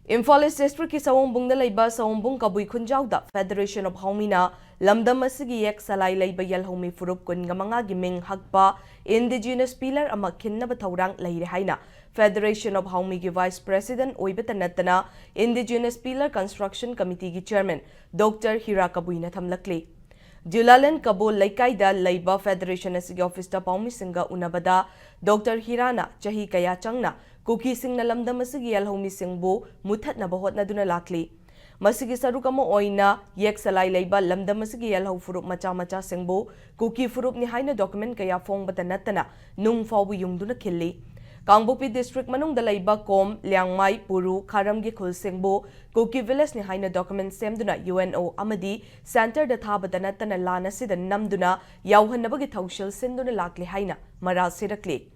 Imphal East District ki Sawombung da leiba Sawombung kabui khunjau da Federation of Haomee na lamdam asigi yek salai leiba yal Haomee furup kun ngamanga giming hakpa Indigenous pillar ama khinna ba thaurang leire haina Federation of Haomee ki Vice President oibata natana Indigenous pillar Construction Committee ki Chairman Dr. Hira kabui na thamlakli Julalan Kabul Laikaida Leiba Federation asigi office ta Paumi Singa unabada Dr. Hirana chahi kaya changna Kuki Sing na lamdam asigi yal Haomee Singbu muthat na bahot na duna lakli Masigi sarukamo oina yek salai leiba lamdam asigi yal Haomee furup macha Singbu Kuki furup ni haina document kaya fong bata natana nung fawbu yung duna khilli Kangbupi District manung dalaiba kom Liangmai Puru Karamgi Khul Singbu Kuki Village ni haina document semduna UNO amadi center da thabadana tana lana sida namduna yauhannabagi thaushil sinduna lakli haina maral sirakli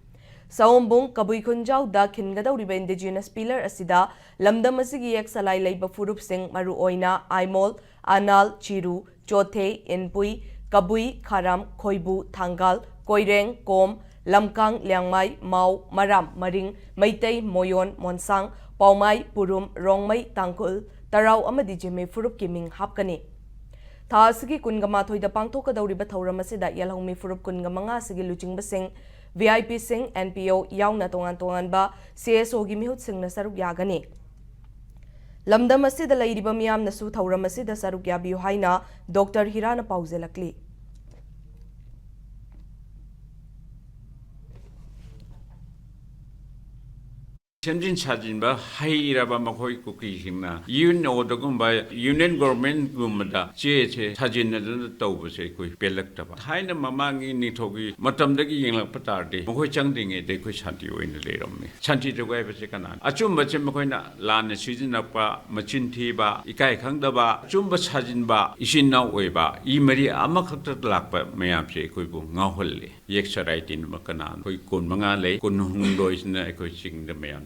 Sawombung kabui khunjau da khingadauriba Indigenous pillar asida lamdam asigi ek salai leiba furup sing maru oina Aimol Anal Chiru Chothe Inpui Kabui Kharam Khoibu Thangal Koireng Kom Lamkang Liangmai Mau Maram Maring Maitei Moyon Monsang Paumai Purum Rongmai Tangkul Tarau amadi jeme furup kiming hapkani Tha asigi kungama thoida pangthokadauriba thauram asida yal Haomee furup kungamanga asigi luchingba sing VIP sing NPO yauna tongan ba CSO gi mihut sing na saruk yagani lamdam asida leiriba miyam nasu thauram asida saruk yabiyu haina Dr. Hirana pauzelakli Semjin sajinba hairaba makoi kuki singna UNO Union Government gumada che sajinna tawbase koi pelaktaba haina mamangi nithogi matamdagi yinglak patarde makoi changdinge de koi shanti oina leromme shanti jogai base kana achumba che makoina lana sijinakpa machin thiba ikai khangdaba chumba sajinba isinna oiba imari amakhakta lakpa mayamse koi bu ngaholle yeksarai tin makana koi kon manga le kon hundoisna koi singda mayam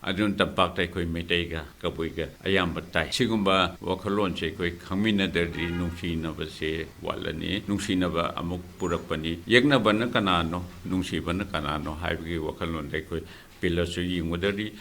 Adun tampak tay ko'y may tayga kapuiga ayam batay. Sigumba wakalon siya ko'y kamina dari nung sina ba siya wala ni nung sina ba amok purak pa ni yag na ba na kanano nung siya ba na kanano hay wakalon tay ko'y pila siya yung dari